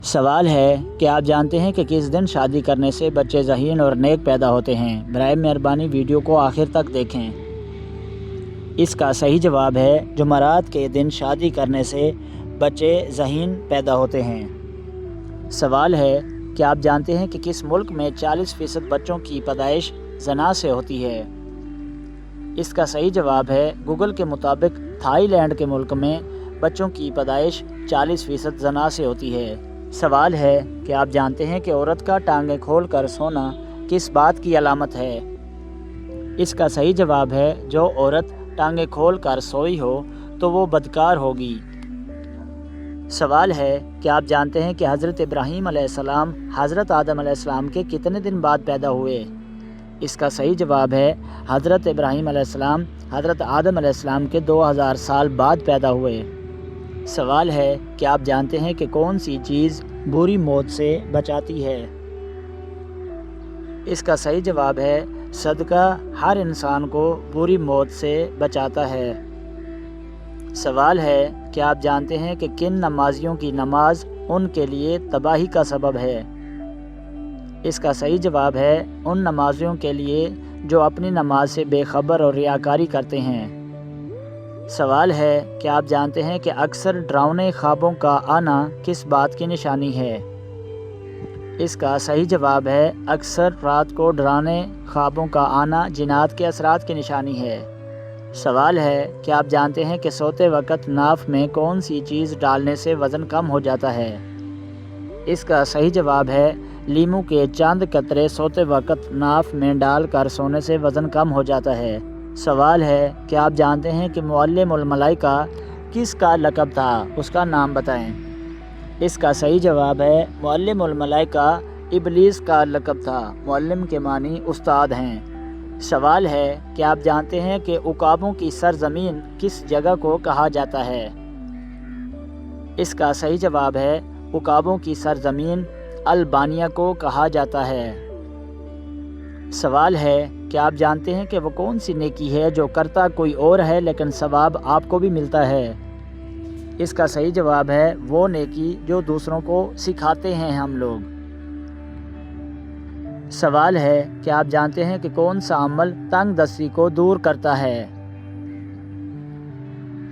سوال ہے کہ آپ جانتے ہیں کہ کس دن شادی کرنے سے بچے ذہین اور نیک پیدا ہوتے ہیں؟ برائے مہربانی ویڈیو کو آخر تک دیکھیں۔ اس کا صحیح جواب ہے جمعرات کے دن شادی کرنے سے بچے ذہین پیدا ہوتے ہیں۔ سوال ہے کہ آپ جانتے ہیں کہ کس ملک میں 40% بچوں کی پیدائش زنا سے ہوتی ہے؟ اس کا صحیح جواب ہے گوگل کے مطابق تھائی لینڈ کے ملک میں بچوں کی پیدائش 40% زنا سے ہوتی ہے۔ سوال ہے کہ آپ جانتے ہیں کہ عورت کا ٹانگیں کھول کر سونا کس بات کی علامت ہے؟ اس کا صحیح جواب ہے جو عورت ٹانگیں کھول کر سوئی ہو تو وہ بدکار ہوگی۔ سوال ہے کہ آپ جانتے ہیں کہ حضرت ابراہیم علیہ السلام حضرت آدم علیہ السلام کے کتنے دن بعد پیدا ہوئے؟ اس کا صحیح جواب ہے حضرت ابراہیم علیہ السلام حضرت آدم علیہ السلام کے 2000 سال بعد پیدا ہوئے۔ سوال ہے کہ آپ جانتے ہیں کہ کون سی چیز بری موت سے بچاتی ہے؟ اس کا صحیح جواب ہے صدقہ ہر انسان کو بری موت سے بچاتا ہے۔ سوال ہے کہ آپ جانتے ہیں کہ کن نمازیوں کی نماز ان کے لیے تباہی کا سبب ہے؟ اس کا صحیح جواب ہے ان نمازیوں کے لیے جو اپنی نماز سے بے خبر اور ریاکاری کرتے ہیں۔ سوال ہے کہ آپ جانتے ہیں کہ اکثر ڈراؤنے خوابوں کا آنا کس بات کی نشانی ہے؟ اس کا صحیح جواب ہے اکثر رات کو ڈرانے خوابوں کا آنا جنات کے اثرات کی نشانی ہے۔ سوال ہے کہ آپ جانتے ہیں کہ سوتے وقت ناف میں کون سی چیز ڈالنے سے وزن کم ہو جاتا ہے؟ اس کا صحیح جواب ہے لیمو کے چند قطرے سوتے وقت ناف میں ڈال کر سونے سے وزن کم ہو جاتا ہے۔ سوال ہے کہ آپ جانتے ہیں کہ معلم الملائکہ کس کا لقب تھا؟ اس کا نام بتائیں۔ اس کا صحیح جواب ہے معلم الملائکہ ابلیس کا لقب تھا۔ معلم کے معنی استاد ہیں۔ سوال ہے کہ آپ جانتے ہیں کہ عقابوں کی سرزمین کس جگہ کو کہا جاتا ہے؟ اس کا صحیح جواب ہے عقابوں کی سرزمین البانیہ کو کہا جاتا ہے۔ سوال ہے کہ آپ جانتے ہیں کہ وہ کون سی نیکی ہے جو کرتا کوئی اور ہے لیکن ثواب آپ کو بھی ملتا ہے؟ اس کا صحیح جواب ہے وہ نیکی جو دوسروں کو سکھاتے ہیں ہم لوگ۔ سوال ہے کہ آپ جانتے ہیں کہ کون سا عمل تنگ دستی کو دور کرتا ہے؟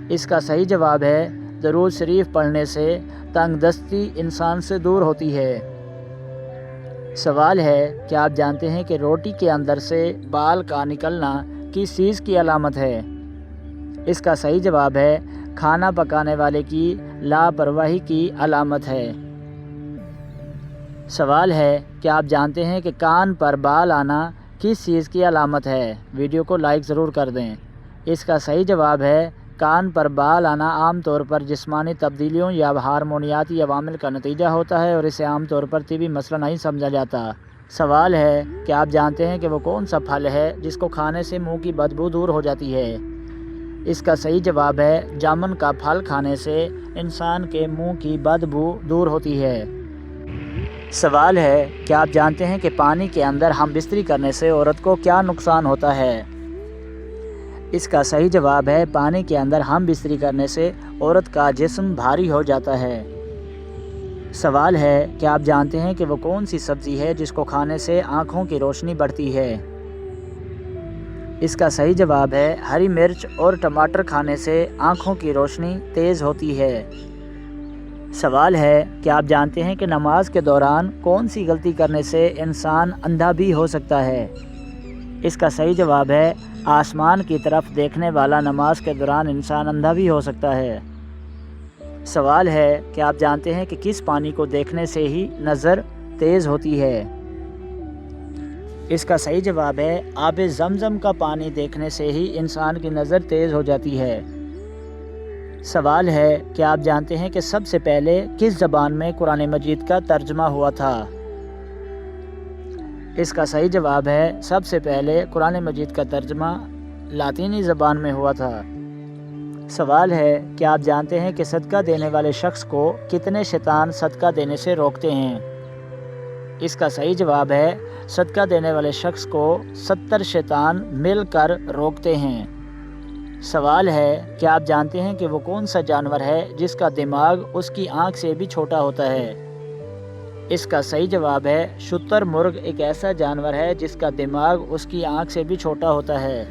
اس کا صحیح جواب ہے درود شریف پڑھنے سے تنگ دستی انسان سے دور ہوتی ہے۔ سوال ہے کہ آپ جانتے ہیں کہ روٹی کے اندر سے بال کا نکلنا کس چیز کی علامت ہے؟ اس کا صحیح جواب ہے کھانا پکانے والے کی لاپرواہی کی علامت ہے۔ سوال ہے کہ آپ جانتے ہیں کہ کان پر بال آنا کس چیز کی علامت ہے؟ ویڈیو کو لائک ضرور کر دیں۔ اس کا صحیح جواب ہے کان پر بال آنا عام طور پر جسمانی تبدیلیوں یا ہارمونیاتی عوامل کا نتیجہ ہوتا ہے اور اسے عام طور پر طبی مسئلہ نہیں سمجھا جاتا۔ سوال ہے کہ آپ جانتے ہیں کہ وہ کون سا پھل ہے جس کو کھانے سے منہ کی بدبو دور ہو جاتی ہے؟ اس کا صحیح جواب ہے جامن کا پھل کھانے سے انسان کے منہ کی بدبو دور ہوتی ہے۔ سوال ہے کہ آپ جانتے ہیں کہ پانی کے اندر ہم بستری کرنے سے عورت کو کیا نقصان ہوتا ہے؟ اس کا صحیح جواب ہے پانی کے اندر ہم بستری کرنے سے عورت کا جسم بھاری ہو جاتا ہے۔ سوال ہے کہ آپ جانتے ہیں کہ وہ کون سی سبزی ہے جس کو کھانے سے آنکھوں کی روشنی بڑھتی ہے؟ اس کا صحیح جواب ہے ہری مرچ اور ٹماٹر کھانے سے آنکھوں کی روشنی تیز ہوتی ہے۔ سوال ہے کہ آپ جانتے ہیں کہ نماز کے دوران کون سی غلطی کرنے سے انسان اندھا بھی ہو سکتا ہے؟ اس کا صحیح جواب ہے آسمان کی طرف دیکھنے والا نماز کے دوران انسان اندھا بھی ہو سکتا ہے۔ سوال ہے کہ آپ جانتے ہیں کہ کس پانی کو دیکھنے سے ہی نظر تیز ہوتی ہے؟ اس کا صحیح جواب ہے آب زمزم کا پانی دیکھنے سے ہی انسان کی نظر تیز ہو جاتی ہے۔ سوال ہے کہ آپ جانتے ہیں کہ سب سے پہلے کس زبان میں قرآن مجید کا ترجمہ ہوا تھا؟ اس کا صحیح جواب ہے سب سے پہلے قرآن مجید کا ترجمہ لاطینی زبان میں ہوا تھا۔ سوال ہے کہ آپ جانتے ہیں کہ صدقہ دینے والے شخص کو کتنے شیطان صدقہ دینے سے روکتے ہیں؟ اس کا صحیح جواب ہے صدقہ دینے والے شخص کو 70 شیطان مل کر روکتے ہیں۔ سوال ہے کہ آپ جانتے ہیں کہ وہ کون سا جانور ہے جس کا دماغ اس کی آنکھ سے بھی چھوٹا ہوتا ہے؟ اس کا صحیح جواب ہے شتر مرغ ایک ایسا جانور ہے جس کا دماغ اس کی آنکھ سے بھی چھوٹا ہوتا ہے۔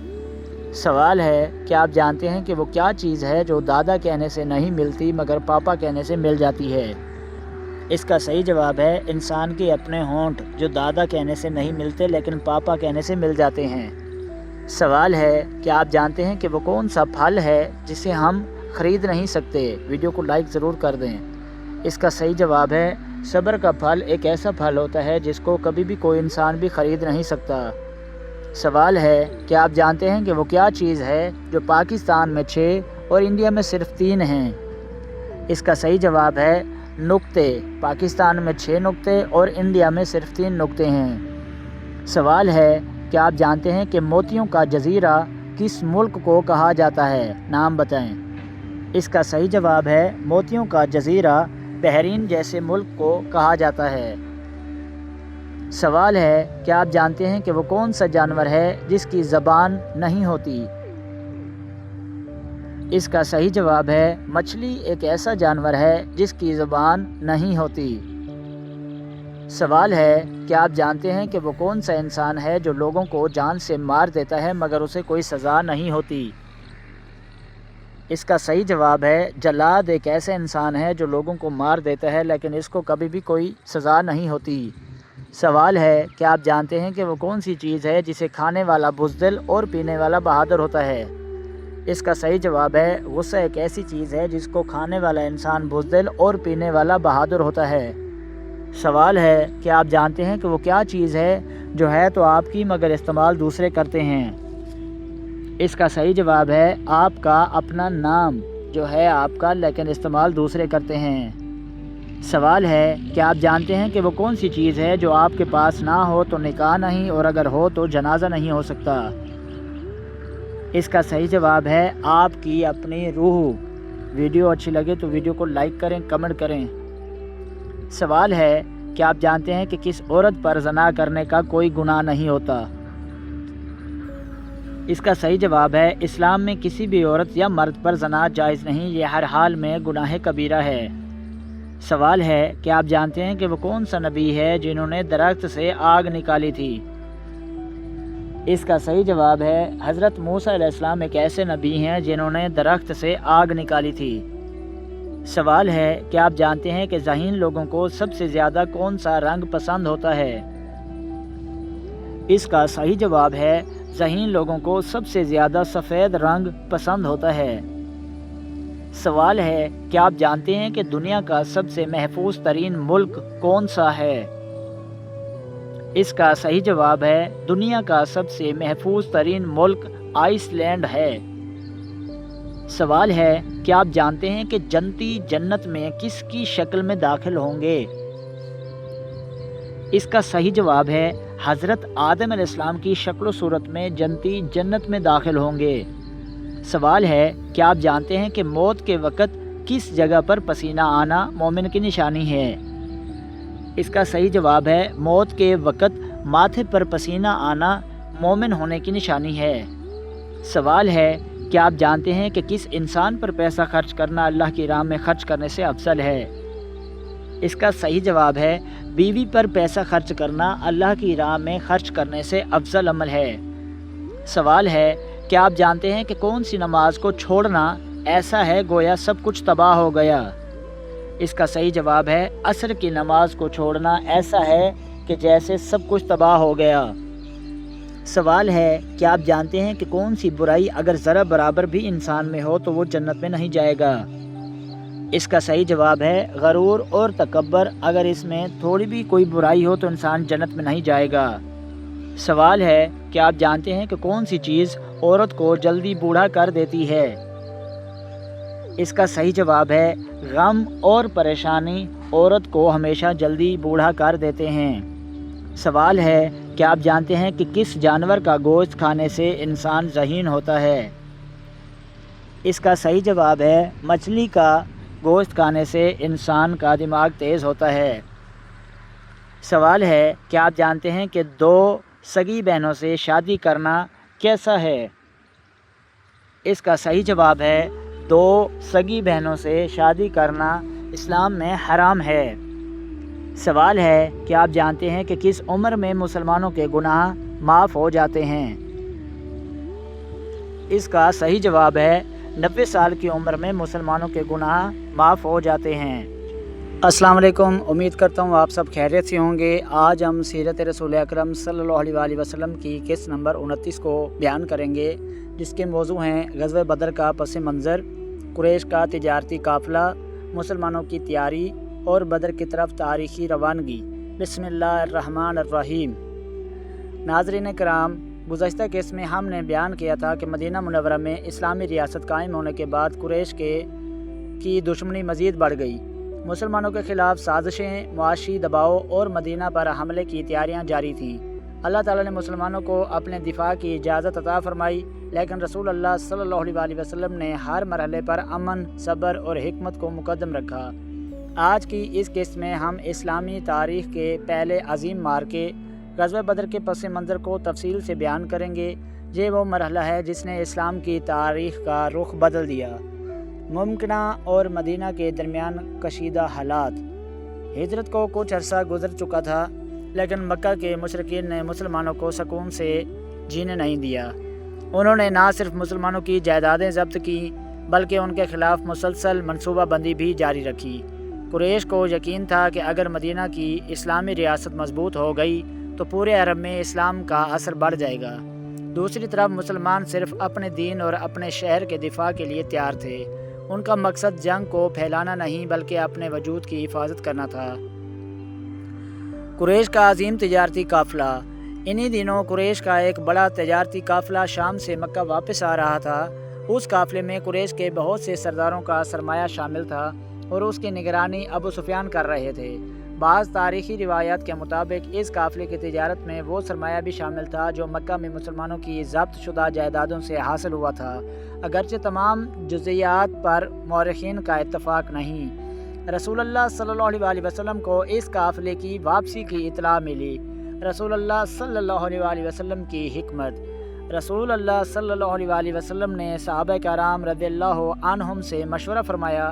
سوال ہے کیا آپ جانتے ہیں کہ وہ کیا چیز ہے جو دادا کہنے سے نہیں ملتی مگر پاپا کہنے سے مل جاتی ہے؟ اس کا صحیح جواب ہے انسان کے اپنے ہونٹ، جو دادا کہنے سے نہیں ملتے لیکن پاپا کہنے سے مل جاتے ہیں۔ سوال ہے کیا آپ جانتے ہیں کہ وہ کون سا پھل ہے جسے ہم خرید نہیں سکتے؟ ویڈیو کو لائک ضرور کر دیں۔ اس کا صحیح جواب ہے صبر کا پھل ایک ایسا پھل ہوتا ہے جس کو کبھی بھی کوئی انسان بھی خرید نہیں سکتا۔ سوال ہے کیا آپ جانتے ہیں کہ وہ کیا چیز ہے جو پاکستان میں 6 اور انڈیا میں صرف 3 ہیں؟ اس کا صحیح جواب ہے نقطے۔ پاکستان میں 6 نقطے اور انڈیا میں صرف 3 نقطے ہیں۔ سوال ہے کیا آپ جانتے ہیں کہ موتیوں کا جزیرہ کس ملک کو کہا جاتا ہے؟ نام بتائیں۔ اس کا صحیح جواب ہے موتیوں کا جزیرہ بحرین جیسے ملک کو کہا جاتا ہے۔ سوال ہے کیا آپ جانتے ہیں کہ وہ کون سا جانور ہے جس کی زبان نہیں ہوتی؟ اس کا صحیح جواب ہے مچھلی ایک ایسا جانور ہے جس کی زبان نہیں ہوتی۔ سوال ہے کیا آپ جانتے ہیں کہ وہ کون سا انسان ہے جو لوگوں کو جان سے مار دیتا ہے مگر اسے کوئی سزا نہیں ہوتی؟ اس کا صحیح جواب ہے جلاد ایک ایسا انسان ہے جو لوگوں کو مار دیتا ہے لیکن اس کو کبھی بھی کوئی سزا نہیں ہوتی۔ سوال ہے کیا آپ جانتے ہیں کہ وہ کون سی چیز ہے جسے کھانے والا بزدل اور پینے والا بہادر ہوتا ہے؟ اس کا صحیح جواب ہے غصہ ایک ایسی چیز ہے جس کو کھانے والا انسان بزدل اور پینے والا بہادر ہوتا ہے۔ سوال ہے کیا آپ جانتے ہیں کہ وہ کیا چیز ہے جو ہے تو آپ کی مگر استعمال دوسرے کرتے ہیں؟ اس کا صحیح جواب ہے آپ کا اپنا نام، جو ہے آپ کا لیکن استعمال دوسرے کرتے ہیں۔ سوال ہے کیا آپ جانتے ہیں کہ وہ کون سی چیز ہے جو آپ کے پاس نہ ہو تو نکاح نہیں اور اگر ہو تو جنازہ نہیں ہو سکتا؟ اس کا صحیح جواب ہے آپ کی اپنی روح۔ ویڈیو اچھی لگے تو ویڈیو کو لائک کریں، کمنٹ کریں۔ سوال ہے کیا آپ جانتے ہیں کہ کس عورت پر زنا کرنے کا کوئی گناہ نہیں ہوتا؟ اس کا صحیح جواب ہے اسلام میں کسی بھی عورت یا مرد پر زنا جائز نہیں، یہ ہر حال میں گناہ کبیرہ ہے۔ سوال ہے کیا آپ جانتے ہیں کہ وہ کون سا نبی ہے جنہوں نے درخت سے آگ نکالی تھی؟ اس کا صحیح جواب ہے حضرت موسیٰ علیہ السلام ایک ایسے نبی ہیں جنہوں نے درخت سے آگ نکالی تھی۔ سوال ہے کیا آپ جانتے ہیں کہ ذہین لوگوں کو سب سے زیادہ کون سا رنگ پسند ہوتا ہے؟ اس کا صحیح جواب ہے ذہین لوگوں کو سب سے زیادہ سفید رنگ پسند ہوتا ہے۔ سوال ہے کیا آپ جانتے ہیں کہ دنیا کا سب سے محفوظ ترین ملک کون سا ہے؟ اس کا صحیح جواب ہے دنیا کا سب سے محفوظ ترین ملک آئس لینڈ ہے۔ سوال ہے کیا آپ جانتے ہیں کہ جنتی جنت میں کس کی شکل میں داخل ہوں گے؟ اس کا صحیح جواب ہے حضرت آدم علیہ السلام کی شکل و صورت میں جنتی جنت میں داخل ہوں گے۔ سوال ہے کیا آپ جانتے ہیں کہ موت کے وقت کس جگہ پر پسینہ آنا مومن کی نشانی ہے؟ اس کا صحیح جواب ہے موت کے وقت ماتھے پر پسینہ آنا مومن ہونے کی نشانی ہے۔ سوال ہے کیا آپ جانتے ہیں کہ کس انسان پر پیسہ خرچ کرنا اللہ کی راہ میں خرچ کرنے سے افضل ہے؟ اس کا صحیح جواب ہے بیوی پر پیسہ خرچ کرنا اللہ کی راہ میں خرچ کرنے سے افضل عمل ہے۔ سوال ہے کیا آپ جانتے ہیں کہ کون سی نماز کو چھوڑنا ایسا ہے گویا سب کچھ تباہ ہو گیا؟ اس کا صحیح جواب ہے عصر کی نماز کو چھوڑنا ایسا ہے کہ جیسے سب کچھ تباہ ہو گیا۔ سوال ہے کیا آپ جانتے ہیں کہ کون سی برائی اگر ذرا برابر بھی انسان میں ہو تو وہ جنت میں نہیں جائے گا؟ اس کا صحیح جواب ہے غرور اور تکبر، اگر اس میں تھوڑی بھی کوئی برائی ہو تو انسان جنت میں نہیں جائے گا۔ سوال ہے کیا آپ جانتے ہیں کہ کون سی چیز عورت کو جلدی بوڑھا کر دیتی ہے؟ اس کا صحیح جواب ہے غم اور پریشانی عورت کو ہمیشہ جلدی بوڑھا کر دیتے ہیں۔ سوال ہے کیا آپ جانتے ہیں کہ کس جانور کا گوشت کھانے سے انسان ذہین ہوتا ہے؟ اس کا صحیح جواب ہے مچھلی کا گوشت کھانے سے انسان کا دماغ تیز ہوتا ہے۔ سوال ہے کیا آپ جانتے ہیں کہ 2 سگی بہنوں سے شادی کرنا کیسا ہے؟ اس کا صحیح جواب ہے 2 سگی بہنوں سے شادی کرنا اسلام میں حرام ہے۔ سوال ہے کہ آپ جانتے ہیں کہ کس عمر میں مسلمانوں کے گناہ معاف ہو جاتے ہیں؟ اس کا صحیح جواب ہے 90 سال کی عمر میں مسلمانوں کے گناہ معاف ہو جاتے ہیں۔ السلام علیکم، امید کرتا ہوں آپ سب خیریت سے ہوں گے۔ آج ہم سیرت رسول اکرم صلی اللہ علیہ وآلہ وسلم کی قسط نمبر 29 کو بیان کریں گے، جس کے موضوع ہیں غزوہ بدر کا پس منظر، قریش کا تجارتی قافلہ، مسلمانوں کی تیاری اور بدر کی طرف تاریخی روانگی۔ بسم اللہ الرحمن الرحیم۔ ناظرین کرام، گزشتہ قسط میں ہم نے بیان کیا تھا کہ مدینہ منورہ میں اسلامی ریاست قائم ہونے کے بعد قریش کی دشمنی مزید بڑھ گئی۔ مسلمانوں کے خلاف سازشیں، معاشی دباؤ اور مدینہ پر حملے کی تیاریاں جاری تھیں۔ اللہ تعالیٰ نے مسلمانوں کو اپنے دفاع کی اجازت عطا فرمائی، لیکن رسول اللہ صلی اللہ علیہ وآلہ وسلم نے ہر مرحلے پر امن، صبر اور حکمت کو مقدم رکھا۔ آج کی اس قسط میں ہم اسلامی تاریخ کے پہلے عظیم معرکے غزوہ بدر کے پس منظر کو تفصیل سے بیان کریں گے۔ یہ وہ مرحلہ ہے جس نے اسلام کی تاریخ کا رخ بدل دیا۔ ممکنہ اور مدینہ کے درمیان کشیدہ حالات۔ ہجرت کو کچھ عرصہ گزر چکا تھا، لیکن مکہ کے مشرکین نے مسلمانوں کو سکون سے جینے نہیں دیا۔ انہوں نے نہ صرف مسلمانوں کی جائیدادیں ضبط کی، بلکہ ان کے خلاف مسلسل منصوبہ بندی بھی جاری رکھی۔ قریش کو یقین تھا کہ اگر مدینہ کی اسلامی ریاست مضبوط ہو گئی تو پورے عرب میں اسلام کا اثر بڑھ جائے گا۔ دوسری طرف مسلمان صرف اپنے دین اور اپنے شہر کے دفاع کے لیے تیار تھے۔ ان کا مقصد جنگ کو پھیلانا نہیں بلکہ اپنے وجود کی حفاظت کرنا تھا۔ قریش کا عظیم تجارتی قافلہ۔ انہی دنوں قریش کا ایک بڑا تجارتی قافلہ شام سے مکہ واپس آ رہا تھا۔ اس قافلے میں قریش کے بہت سے سرداروں کا سرمایہ شامل تھا اور اس کی نگرانی ابو سفیان کر رہے تھے۔ بعض تاریخی روایات کے مطابق اس قافلے کی تجارت میں وہ سرمایہ بھی شامل تھا جو مکہ میں مسلمانوں کی ضبط شدہ جائیدادوں سے حاصل ہوا تھا، اگرچہ تمام جزئیات پر مورخین کا اتفاق نہیں۔ رسول اللہ صلی اللہ علیہ وآلہ وسلم کو اس قافلے کی واپسی کی اطلاع ملی۔ رسول اللہ صلی اللہ علیہ وآلہ وسلم کی حکمت۔ رسول اللہ صلی اللہ علیہ وآلہ وسلم نے صحابہ کرام رضی اللہ عنہم سے مشورہ فرمایا۔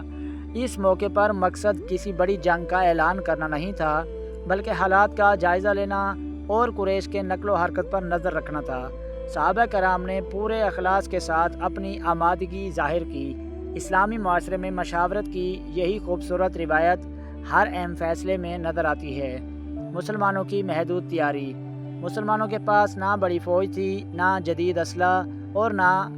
اس موقع پر مقصد کسی بڑی جنگ کا اعلان کرنا نہیں تھا، بلکہ حالات کا جائزہ لینا اور قریش کے نقل و حرکت پر نظر رکھنا تھا۔ صحابہ کرام نے پورے اخلاص کے ساتھ اپنی آمادگی ظاہر کی۔ اسلامی معاشرے میں مشاورت کی یہی خوبصورت روایت ہر اہم فیصلے میں نظر آتی ہے۔ مسلمانوں کی محدود تیاری۔ مسلمانوں کے پاس نہ بڑی فوج تھی، نہ جدید اسلحہ اور نہ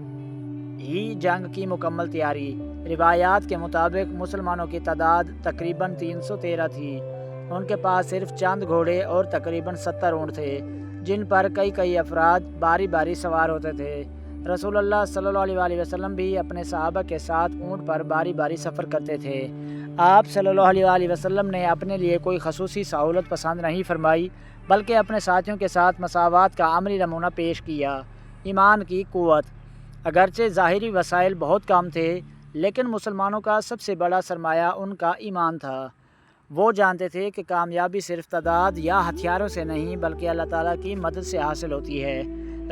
ہی جنگ کی مکمل تیاری۔ روایات کے مطابق مسلمانوں کی تعداد تقریباً 313 تھی۔ ان کے پاس صرف چند گھوڑے اور تقریباً 70 اونٹ تھے، جن پر کئی افراد باری باری سوار ہوتے تھے۔ رسول اللہ صلی اللہ علیہ وآلہ وسلم بھی اپنے صحابہ کے ساتھ اونٹ پر باری باری سفر کرتے تھے۔ آپ صلی اللہ علیہ وآلہ وسلم نے اپنے لیے کوئی خصوصی سہولت پسند نہیں فرمائی، بلکہ اپنے ساتھیوں کے ساتھ مساوات کا عملی نمونہ پیش کیا۔ ایمان کی قوت۔ اگرچہ ظاہری وسائل بہت کم تھے، لیکن مسلمانوں کا سب سے بڑا سرمایہ ان کا ایمان تھا۔ وہ جانتے تھے کہ کامیابی صرف تعداد یا ہتھیاروں سے نہیں بلکہ اللہ تعالیٰ کی مدد سے حاصل ہوتی ہے۔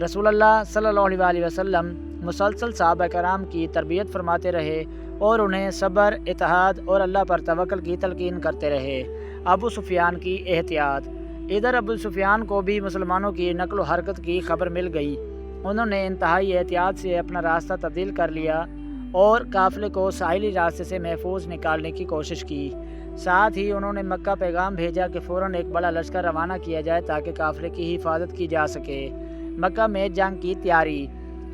رسول اللہ صلی اللہ علیہ وآلہ وسلم مسلسل صحابہ کرام کی تربیت فرماتے رہے اور انہیں صبر، اتحاد اور اللہ پر توکل کی تلقین کرتے رہے۔ ابو سفیان کی احتیاط۔ ادھر ابو سفیان کو بھی مسلمانوں کی نقل و حرکت کی خبر مل گئی۔ انہوں نے انتہائی احتیاط سے اپنا راستہ تبدیل کر لیا اور قافلے کو ساحلی راستے سے محفوظ نکالنے کی کوشش کی۔ ساتھ ہی انہوں نے مکہ پیغام بھیجا کہ فوراً ایک بڑا لشکر روانہ کیا جائے تاکہ قافلے کی حفاظت کی جا سکے۔ مکہ میں جنگ کی تیاری۔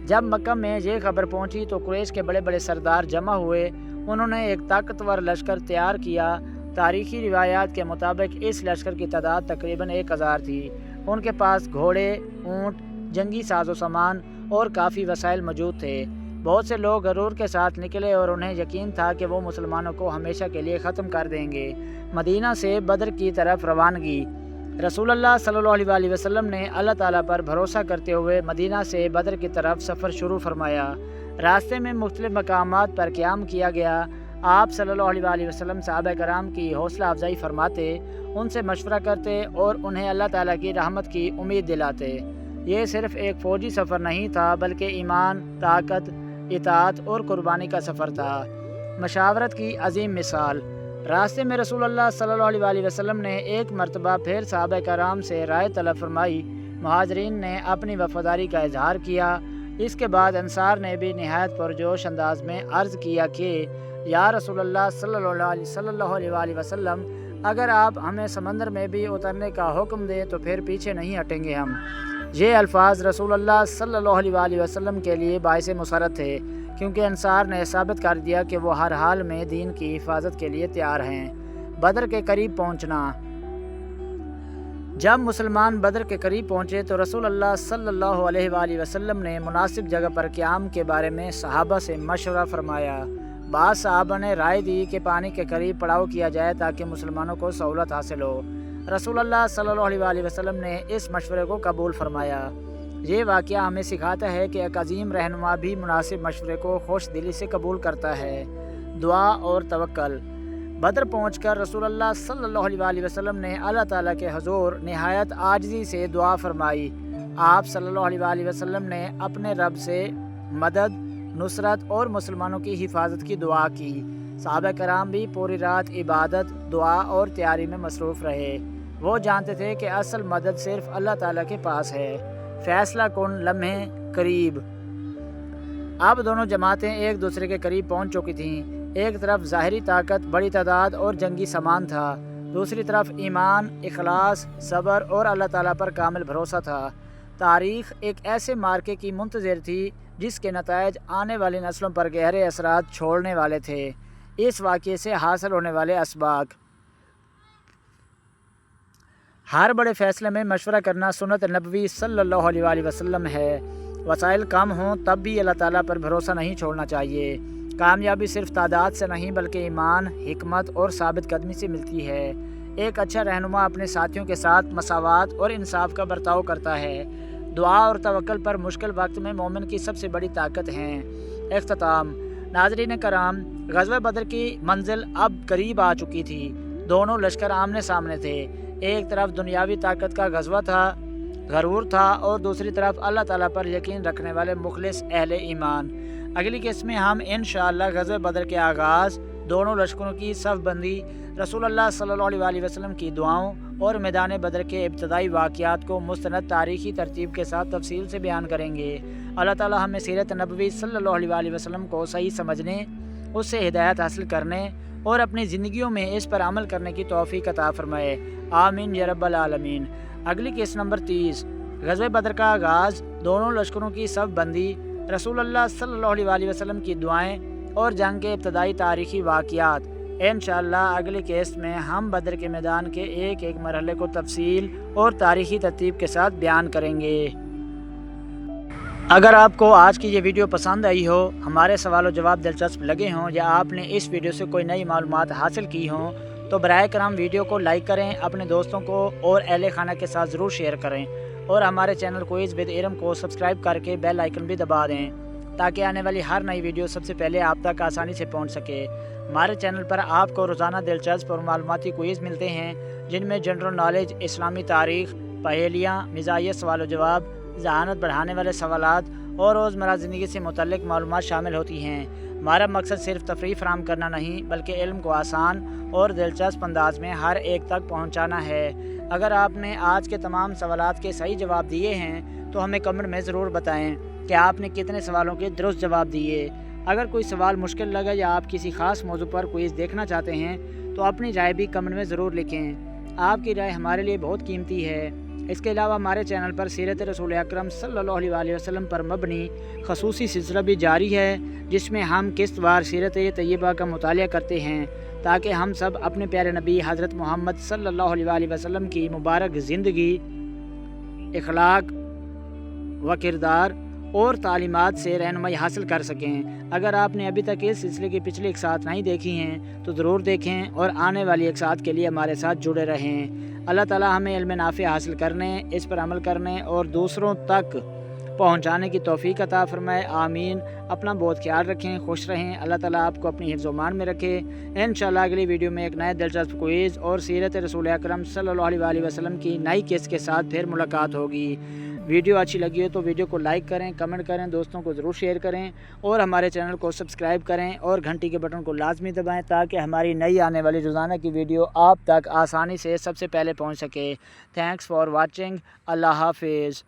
جب مکہ میں یہ خبر پہنچی تو قریش کے بڑے بڑے سردار جمع ہوئے۔ انہوں نے ایک طاقتور لشکر تیار کیا۔ تاریخی روایات کے مطابق اس لشکر کی تعداد تقریباً 1000 تھی۔ ان کے پاس گھوڑے، اونٹ، جنگی ساز و سامان اور کافی وسائل موجود تھے۔ بہت سے لوگ غرور کے ساتھ نکلے اور انہیں یقین تھا کہ وہ مسلمانوں کو ہمیشہ کے لیے ختم کر دیں گے۔ مدینہ سے بدر کی طرف روانگی۔ رسول اللہ صلی اللہ علیہ وآلہ وسلم نے اللہ تعالیٰ پر بھروسہ کرتے ہوئے مدینہ سے بدر کی طرف سفر شروع فرمایا۔ راستے میں مختلف مقامات پر قیام کیا گیا۔ آپ صلی اللہ علیہ وآلہ وسلم صحابہ کرام کی حوصلہ افزائی فرماتے، ان سے مشورہ کرتے اور انہیں اللہ تعالیٰ کی رحمت کی امید دلاتے۔ یہ صرف ایک فوجی سفر نہیں تھا بلکہ ایمان، طاقت، اطاعت اور قربانی کا سفر تھا۔ مشاورت کی عظیم مثال۔ راستے میں رسول اللہ صلی اللہ علیہ وسلم نے ایک مرتبہ پھر صحابہ کرام سے رائے طلب فرمائی۔ مہاجرین نے اپنی وفاداری کا اظہار کیا۔ اس کے بعد انصار نے بھی نہایت پرجوش انداز میں عرض کیا کہ یا رسول اللہ صلی اللہ علیہ وسلم، اگر آپ ہمیں سمندر میں بھی اترنے کا حکم دیں تو پھر پیچھے نہیں ہٹیں گے ہم۔ یہ الفاظ رسول اللہ صلی اللہ علیہ وسلم کے لیے باعث مسرت تھے، کیونکہ انصار نے ثابت کر دیا کہ وہ ہر حال میں دین کی حفاظت کے لیے تیار ہیں۔ بدر کے قریب پہنچنا۔ جب مسلمان بدر کے قریب پہنچے تو رسول اللہ صلی اللہ علیہ وسلم نے مناسب جگہ پر قیام کے بارے میں صحابہ سے مشورہ فرمایا۔ بعض صحابہ نے رائے دی کہ پانی کے قریب پڑاؤ کیا جائے تاکہ مسلمانوں کو سہولت حاصل ہو۔ رسول اللہ صلی اللہ علیہ وسلم نے اس مشورے کو قبول فرمایا۔ یہ واقعہ ہمیں سکھاتا ہے کہ ایک عظیم رہنما بھی مناسب مشورے کو خوش دلی سے قبول کرتا ہے۔ دعا اور توکل۔ بدر پہنچ کر رسول اللہ صلی اللہ علیہ وسلم نے اللہ تعالیٰ کے حضور نہایت عاجزی سے دعا فرمائی۔ آپ صلی اللہ علیہ وسلم نے اپنے رب سے مدد، نصرت اور مسلمانوں کی حفاظت کی دعا کی۔ صحابہ کرام بھی پوری رات عبادت، دعا اور تیاری میں مصروف رہے۔ وہ جانتے تھے کہ اصل مدد صرف اللہ تعالیٰ کے پاس ہے۔ فیصلہ کن لمحے قریب۔ اب دونوں جماعتیں ایک دوسرے کے قریب پہنچ چکی تھیں۔ ایک طرف ظاہری طاقت، بڑی تعداد اور جنگی سامان تھا، دوسری طرف ایمان، اخلاص، صبر اور اللہ تعالیٰ پر کامل بھروسہ تھا۔ تاریخ ایک ایسے معرکے کی منتظر تھی جس کے نتائج آنے والی نسلوں پر گہرے اثرات چھوڑنے والے تھے۔ اس واقعے سے حاصل ہونے والے اسباق۔ ہر بڑے فیصلے میں مشورہ کرنا سنت نبوی صلی اللہ علیہ وسلم ہے۔ وسائل کم ہوں تب بھی اللہ تعالیٰ پر بھروسہ نہیں چھوڑنا چاہیے۔ کامیابی صرف تعداد سے نہیں بلکہ ایمان، حکمت اور ثابت قدمی سے ملتی ہے۔ ایک اچھا رہنما اپنے ساتھیوں کے ساتھ مساوات اور انصاف کا برتاؤ کرتا ہے۔ دعا اور توکل پر مشکل وقت میں مومن کی سب سے بڑی طاقت ہیں۔ اختتام۔ ناظرین کرام، غزوہ بدر کی منزل اب قریب آ چکی تھی۔ دونوں لشکر آمنے سامنے تھے۔ ایک طرف دنیاوی طاقت کا غزوہ تھا، غرور تھا، اور دوسری طرف اللہ تعالیٰ پر یقین رکھنے والے مخلص اہل ایمان۔ اگلی قسط میں ہم انشاءاللہ غزوہ بدر کے آغاز، دونوں لشکروں کی صف بندی، رسول اللہ صلی اللہ علیہ وسلم کی دعاؤں اور میدان بدر کے ابتدائی واقعات کو مستند تاریخی ترتیب کے ساتھ تفصیل سے بیان کریں گے۔ اللہ تعالیٰ ہمیں سیرت نبوی صلی اللہ علیہ وسلم کو صحیح سمجھنے، اس سے ہدایت حاصل کرنے اور اپنی زندگیوں میں اس پر عمل کرنے کی توفیق عطا فرمائے۔ آمین یا رب العالمین۔ اگلی قسط نمبر 30، غزوہ بدر کا آغاز، دونوں لشکروں کی صف بندی، رسول اللہ صلی اللہ علیہ وسلم کی دعائیں اور جنگ کے ابتدائی تاریخی واقعات۔ انشاءاللہ اگلی قسط میں ہم بدر کے میدان کے ایک ایک مرحلے کو تفصیل اور تاریخی ترتیب کے ساتھ بیان کریں گے۔ اگر آپ کو آج کی یہ ویڈیو پسند آئی ہو، ہمارے سوال و جواب دلچسپ لگے ہوں یا آپ نے اس ویڈیو سے کوئی نئی معلومات حاصل کی ہوں تو براہ کرم ویڈیو کو لائک کریں، اپنے دوستوں کو اور اہل خانہ کے ساتھ ضرور شیئر کریں، اور ہمارے چینل کوئز ود علم کو سبسکرائب کر کے بیل آئیکن بھی دبا دیں تاکہ آنے والی ہر نئی ویڈیو سب سے پہلے آپ تک آسانی سے پہنچ سکے۔ ہمارے چینل پر آپ کو روزانہ دلچسپ اور معلوماتی کوئز ملتے ہیں جن میں جنرل نالج، اسلامی تاریخ، پہیلیاں، مزاحیہ سوال و جواب، ذہانت بڑھانے والے سوالات اور روزمرہ زندگی سے متعلق معلومات شامل ہوتی ہیں۔ ہمارا مقصد صرف تفریح فراہم کرنا نہیں بلکہ علم کو آسان اور دلچسپ انداز میں ہر ایک تک پہنچانا ہے۔ اگر آپ نے آج کے تمام سوالات کے صحیح جواب دیے ہیں تو ہمیں کمنٹ میں ضرور بتائیں کہ آپ نے کتنے سوالوں کے درست جواب دیے۔ اگر کوئی سوال مشکل لگا یا آپ کسی خاص موضوع پر کوئز دیکھنا چاہتے ہیں تو اپنی رائے بھی کمنٹ میں ضرور لکھیں۔ آپ کی رائے ہمارے لیے بہت قیمتی ہے۔ اس کے علاوہ ہمارے چینل پر سیرت رسول اکرم صلی اللہ علیہ وسلم پر مبنی خصوصی سلسلہ بھی جاری ہے جس میں ہم قسط وار سیرت طیبہ کا مطالعہ کرتے ہیں تاکہ ہم سب اپنے پیارے نبی حضرت محمد صلی اللہ علیہ وسلم کی مبارک زندگی، اخلاق و کردار اور تعلیمات سے رہنمائی حاصل کر سکیں۔ اگر آپ نے ابھی تک اس سلسلے کی پچھلی اقساط نہیں دیکھی ہیں تو ضرور دیکھیں اور آنے والی اقساط کے لیے ہمارے ساتھ جڑے رہیں۔ اللہ تعالیٰ ہمیں علم نافع حاصل کرنے، اس پر عمل کرنے اور دوسروں تک پہنچانے کی توفیق عطا فرمائے، آمین۔ اپنا بہت خیال رکھیں، خوش رہیں، اللہ تعالیٰ آپ کو اپنی حفظ و امان میں رکھے۔ انشاءاللہ اگلی ویڈیو میں ایک نئے دلچسپ کوئز اور سیرت رسول اکرم صلی اللہ علیہ وآلہ وسلم کی نئی قسط کے ساتھ پھر ملاقات ہوگی۔ ویڈیو اچھی لگی ہو تو ویڈیو کو لائک کریں، کمنٹ کریں، دوستوں کو ضرور شیئر کریں اور ہمارے چینل کو سبسکرائب کریں اور گھنٹی کے بٹن کو لازمی دبائیں تاکہ ہماری نئی آنے والی روزانہ کی ویڈیو آپ تک آسانی سے سب سے پہلے پہنچ سکے۔ Thanks for watching. اللہ حافظ۔